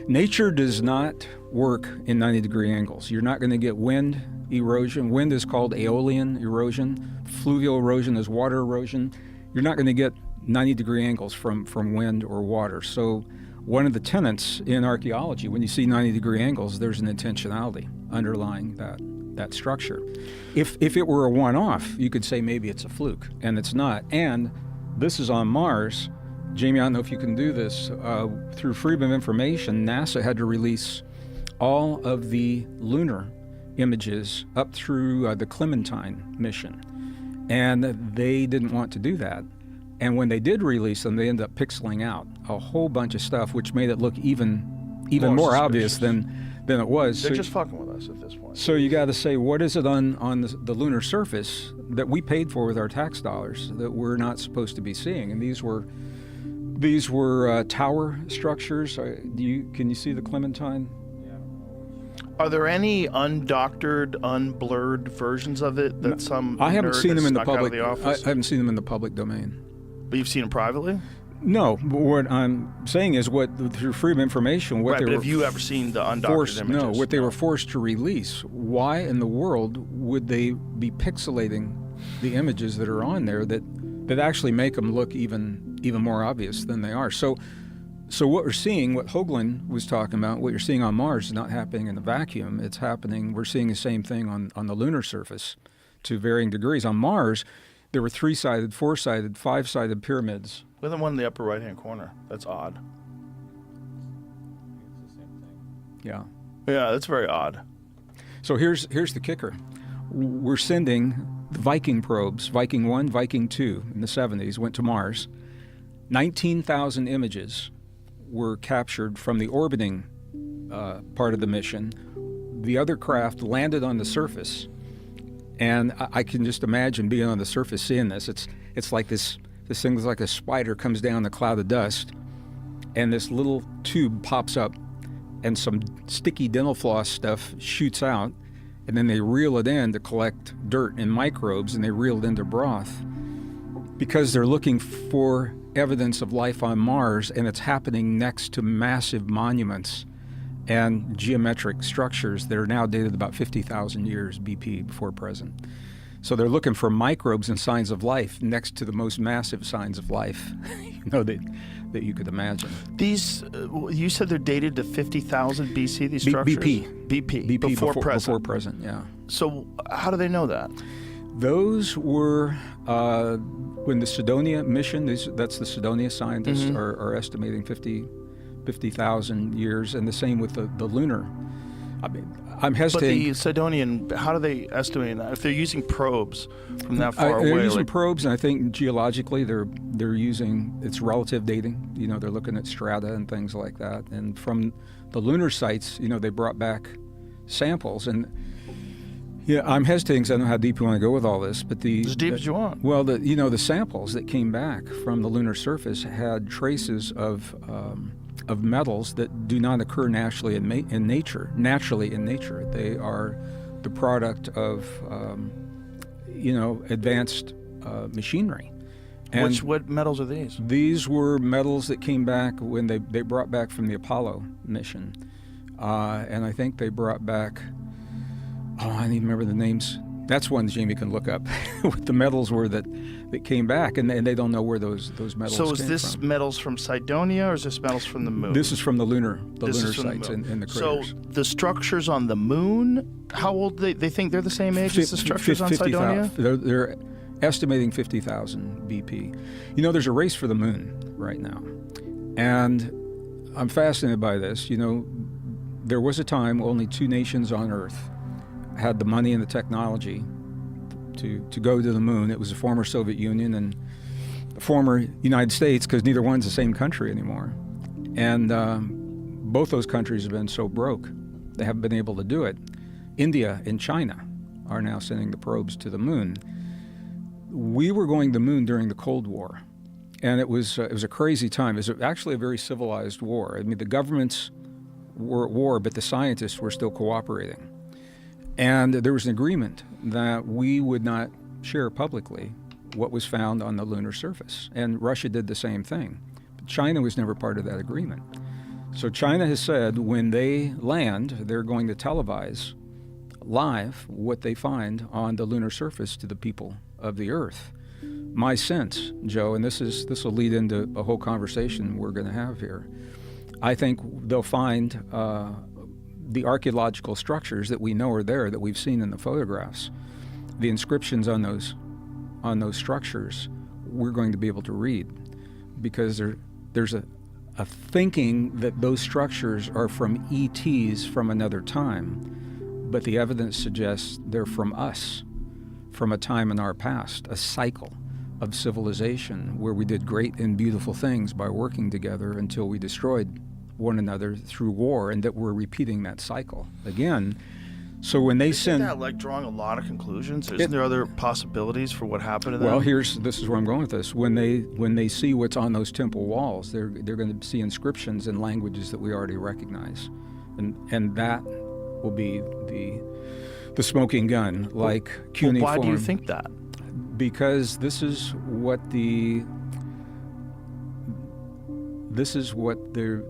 Nature does not work in 90-degree angles. You're not going to get wind erosion. Wind is called aeolian erosion. Fluvial erosion is water erosion. You're not going to get 90-degree angles from wind or water. So one of the tenets in archaeology, when you see 90-degree angles, there's an intentionality underlying that structure. If it were a one-off, you could say maybe it's a fluke, and it's not. And this is on Mars. Jamie, I don't know if you can do this. Through Freedom of Information, NASA had to release all of the lunar images up through the Clementine mission. And they didn't want to do that. And when they did release them, they ended up pixeling out a whole bunch of stuff, which made it look even more obvious than it was. They're just fucking with us at this point. So you got to say, what is it on the lunar surface that we paid for with our tax dollars that we're not supposed to be seeing? And these were tower structures. Can you see the Clementine? Are there any undoctored, unblurred versions of it that some I haven't seen them in the public. I haven't seen them in the public domain. But you've seen them privately? No, but what I'm saying is through Freedom of Information, but have you ever seen the undoctored images? No, what they were forced to release. Why in the world would they be pixelating the images that are on there that actually make them look even more obvious than they are? So what we're seeing, what Hoagland was talking about, what you're seeing on Mars is not happening in a vacuum. It's happening, we're seeing the same thing on the lunar surface to varying degrees. On Mars, there were 3-sided, 4-sided, 5-sided pyramids. Look at the one in the upper right-hand corner. That's odd. Yeah. Yeah, that's very odd. So here's the kicker. We're sending the Viking probes, Viking 1, Viking 2 in the 70s, went to Mars. 19,000 images were captured from the orbiting part of the mission. The other craft landed on the surface. And I can just imagine being on the surface, seeing this. It's like this thing is like a spider comes down the cloud of dust, and this little tube pops up, and some sticky dental floss stuff shoots out, and then they reel it in to collect dirt and microbes, and they reel it into broth because they're looking for evidence of life on Mars, and it's happening next to massive monuments and geometric structures that are now dated about 50,000 years BP before present. So they're looking for microbes and signs of life next to the most massive signs of life, that you could imagine. These, you said they're dated to 50,000 BC, these structures? BP, before present. Before present, yeah. So how do they know that? Those were, when the Cydonia mission, that's the Cydonia scientists are estimating 50,000 years, and the same with the lunar. I mean, I'm hesitating. But the Cydonia, how do they estimate that? If they're using probes from that far away? They're using probes, and I think geologically they're using, it's relative dating. They're looking at strata and things like that. And from the lunar sites, they brought back samples. And yeah, I'm hesitating because I don't know how deep you want to go with all this. But as deep as you want. Well, the samples that came back from the lunar surface had traces of metals that do not occur naturally in nature. They are the product of advanced machinery. And what metals are these? These were metals that came back when they brought back from the Apollo mission. And I think they brought back, I don't even remember the names. That's one Jamie can look up. What the metals were that came back, and they don't know where those metals came from. So is this metals from Cydonia, or is this metals from the moon? This is from the lunar sites in the craters. So the structures on the moon, how old they think they're the same age as the structures on Cydonia? They're estimating 50,000 BP. You know, there's a race for the moon right now, and I'm fascinated by this. You know, there was a time only 2 nations on Earth had the money and the technology to go to the moon. It was the former Soviet Union and the former United States, because neither one's the same country anymore. And both those countries have been so broke, they haven't been able to do it. India and China are now sending the probes to the moon. We were going to the moon during the Cold War, and it was a crazy time. It was actually a very civilized war. I mean, the governments were at war, but the scientists were still cooperating. And there was an agreement that we would not share publicly what was found on the lunar surface. And Russia did the same thing. But China was never part of that agreement. So China has said when they land, they're going to televise live what they find on the lunar surface to the people of the Earth. My sense, Joe, and this will lead into a whole conversation we're going to have here, I think they'll find the archaeological structures that we know are there, that we've seen in the photographs, the inscriptions on those structures, we're going to be able to read, because there's a thinking that those structures are from ETs from another time, but the evidence suggests they're from us, from a time in our past, a cycle of civilization where we did great and beautiful things by working together until we destroyed one another through war, and that we're repeating that cycle again. So when they send... Isn't that like drawing a lot of conclusions? Isn't there other possibilities for what happened to them? Well, this is where I'm going with this. When they see what's on those temple walls, they're going to see inscriptions in languages that we already recognize. And that will be the smoking gun, like cuneiform. Well, why do you think that? Because this is what the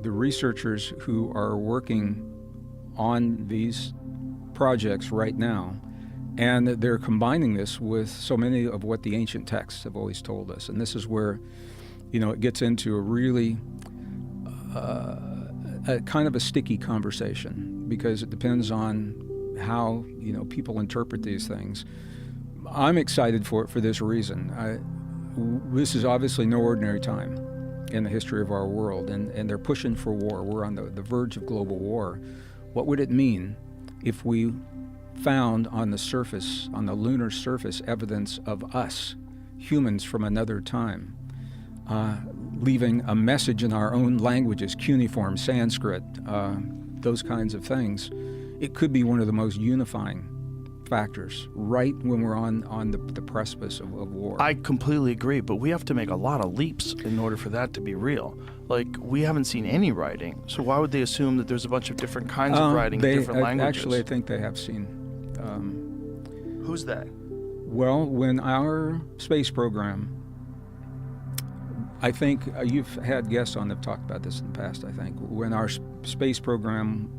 researchers who are working on these projects right now, and they're combining this with so many of what the ancient texts have always told us. And this is where, it gets into a really a kind of a sticky conversation, because it depends on how people interpret these things. I'm excited for it for this reason. This is obviously no ordinary time in the history of our world, and they're pushing for war. We're on the verge of global war. What would it mean if we found on the surface, on the lunar surface, evidence of us, humans from another time, leaving a message in our own languages, cuneiform, Sanskrit, those kinds of things? It could be one of the most unifying factors right when we're on the precipice of war. I completely agree, but we have to make a lot of leaps in order for that to be real. Like, we haven't seen any writing, so why would they assume that there's a bunch of different kinds of writing in different languages? Actually, I think they have seen. Who's they? Well, when our space program, I think you've had guests on that have talked about this in the past, I think. When our space program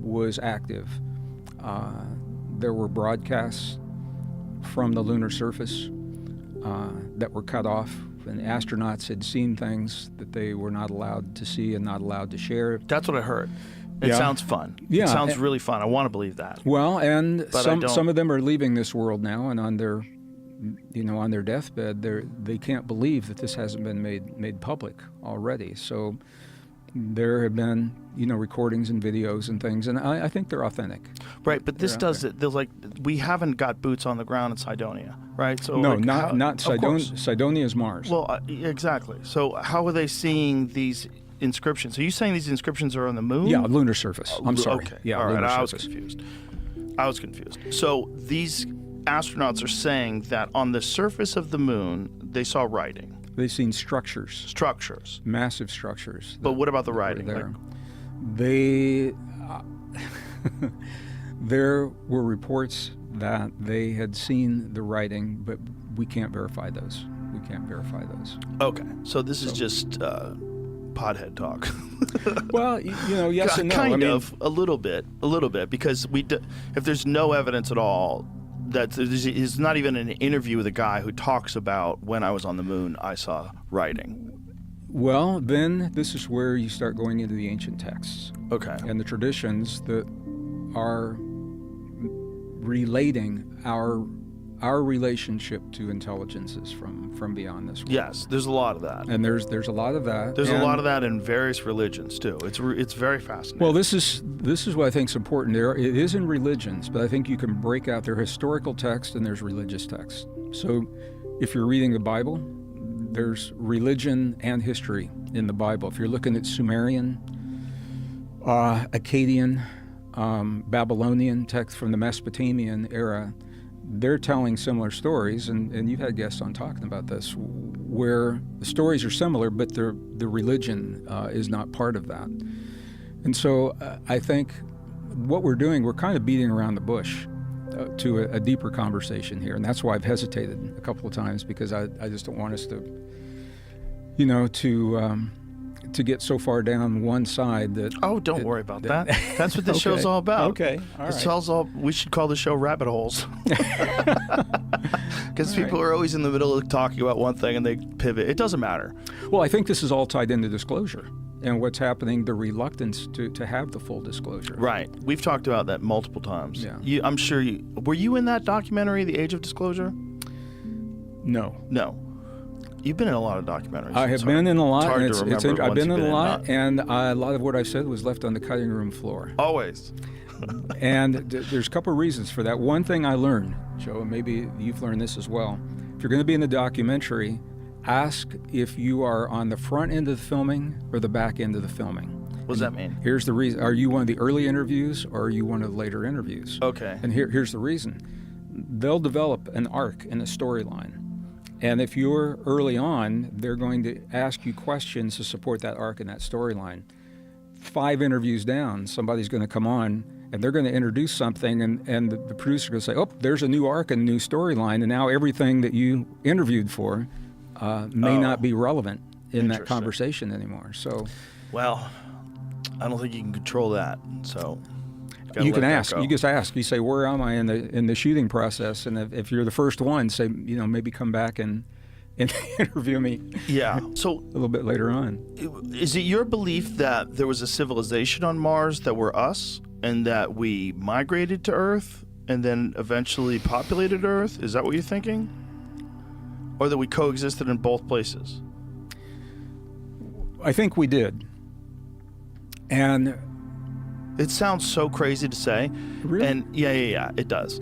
was active, there were broadcasts from the lunar surface that were cut off, and astronauts had seen things that they were not allowed to see and not allowed to share. That's what I heard. It sounds fun. Yeah. It sounds really fun. I want to believe that. Well, and some of them are leaving this world now, and on their deathbed, they can't believe that this hasn't been made public already. So there have been, recordings and videos and things, and I think they're authentic. Right, but this does it. There's we haven't got boots on the ground in Cydonia, right? So no, not Cydonia. Cydonia is Mars. Well, exactly. So how are they seeing these inscriptions? Are you saying these inscriptions are on the moon? Yeah, lunar surface. I'm sorry. Okay. Yeah, all right. lunar I was surface. confused. So these astronauts are saying that on the surface of the moon, they saw writing. They've seen structures. Structures. Massive structures. But what about the writing? There were reports that they had seen the writing, but we can't verify those. We can't verify those. Okay, so this is just pothead talk. Well, yes and no. Kind of, a little bit, because if there's no evidence at all, that is not even an interview with a guy who talks about when I was on the moon, I saw writing. Well, then this is where you start going into the ancient texts. Okay. And the traditions that are relating our relationship to intelligences from beyond this world. Yes, there's a lot of that. And there's a lot of that. There's a lot of that in various religions too. It's very fascinating. Well, this is what I think is important. It is in religions, but I think you can break out their historical text and there's religious text. So if you're reading the Bible, there's religion and history in the Bible. If you're looking at Sumerian, Akkadian, Babylonian text from the Mesopotamian era, they're telling similar stories, and you've had guests on talking about this, where the stories are similar, but the religion is not part of that. And so I think what we're doing, we're kind of beating around the bush to a deeper conversation here, and that's why I've hesitated a couple of times, because I just don't want us to get so far down one side that... Oh, don't worry about that. That's what this show's all about. Okay, all right. We should call the show Rabbit Holes. Because people are always in the middle of talking about one thing and they pivot. It doesn't matter. Well, I think this is all tied into disclosure and what's happening, the reluctance to have the full disclosure. Right. We've talked about that multiple times. Yeah. I'm sure were you in that documentary, The Age of Disclosure? No. You've been in a lot of documentaries. I have been in a lot. It's hard to remember. I've been in a lot, and a lot of what I've said was left on the cutting room floor. Always. And there's a couple of reasons for that. One thing I learned, Joe, and maybe you've learned this as well, if you're going to be in the documentary, ask if you are on the front end of the filming or the back end of the filming. What does that mean? Here's the reason. Are you one of the early interviews or are you one of the later interviews? Okay. And here's the reason. They'll develop an arc and a storyline. And if you're early on, they're going to ask you questions to support that arc and that storyline. 5 interviews down, somebody's going to come on and they're going to introduce something, and the producer's going to say, oh, there's a new arc and a new storyline, and now everything that you interviewed for may not be relevant in that conversation anymore. So, well, I don't think you can control that. So you can ask. You just ask. You say, where am I in the shooting process? And if you're the first one, say, maybe come back and interview me. Yeah. So a little bit later on. Is it your belief that there was a civilization on Mars that were us, and that we migrated to Earth and then eventually populated Earth? Is that what you're thinking? Or that we coexisted in both places? I think we did. And it sounds so crazy to say. Really? And yeah, it does.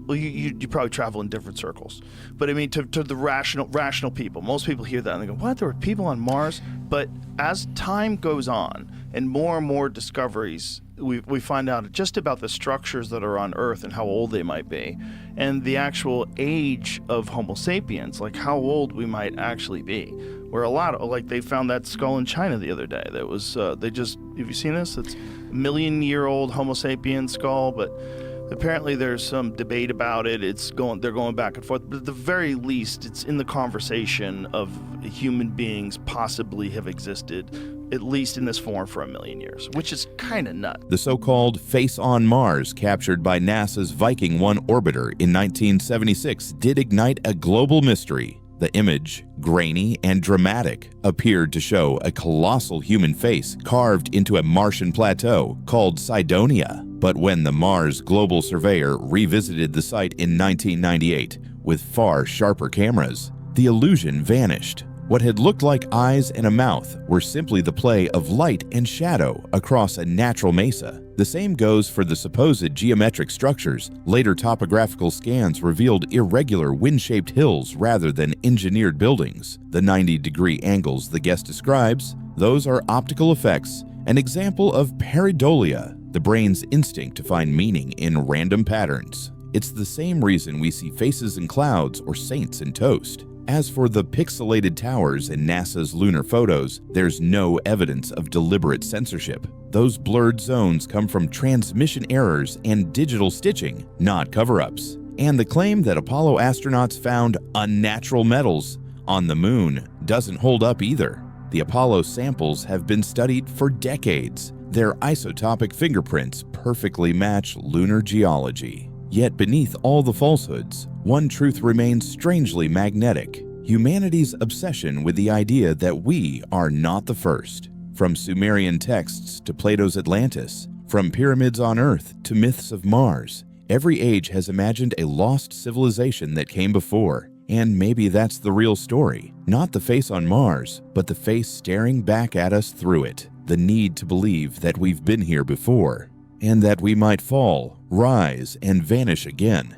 Well, you probably travel in different circles, but I mean, to the rational people, most people hear that and they go, "What? There were people on Mars?" But as time goes on and more discoveries, we find out just about the structures that are on Earth and how old they might be, and the actual age of Homo sapiens, like how old we might actually be. Where a lot of, they found that skull in China the other day. That was have you seen this? It's a 1,000,000-year-old Homo sapien skull, but apparently there's some debate about it. They're going back and forth, but at the very least, it's in the conversation of human beings possibly have existed, at least in this form, for 1,000,000 years, which is kind of nuts. The so-called face on Mars, captured by NASA's Viking 1 orbiter in 1976, did ignite a global mystery. The image, grainy and dramatic, appeared to show a colossal human face carved into a Martian plateau called Cydonia. But when the Mars Global Surveyor revisited the site in 1998 with far sharper cameras, the illusion vanished. What had looked like eyes and a mouth were simply the play of light and shadow across a natural mesa. The same goes for the supposed geometric structures. Later topographical scans revealed irregular wind-shaped hills rather than engineered buildings. The 90-degree angles the guest describes, those are optical effects, an example of pareidolia, the brain's instinct to find meaning in random patterns. It's the same reason we see faces in clouds or saints in toast. As for the pixelated towers in NASA's lunar photos, there's no evidence of deliberate censorship. Those blurred zones come from transmission errors and digital stitching, not cover-ups. And the claim that Apollo astronauts found unnatural metals on the moon doesn't hold up either. The Apollo samples have been studied for decades. Their isotopic fingerprints perfectly match lunar geology. Yet beneath all the falsehoods, one truth remains strangely magnetic: humanity's obsession with the idea that we are not the first. From Sumerian texts to Plato's Atlantis, from pyramids on Earth to myths of Mars, every age has imagined a lost civilization that came before. And maybe that's the real story. Not the face on Mars, but the face staring back at us through it. The need to believe that we've been here before, and that we might fall, rise, and vanish again.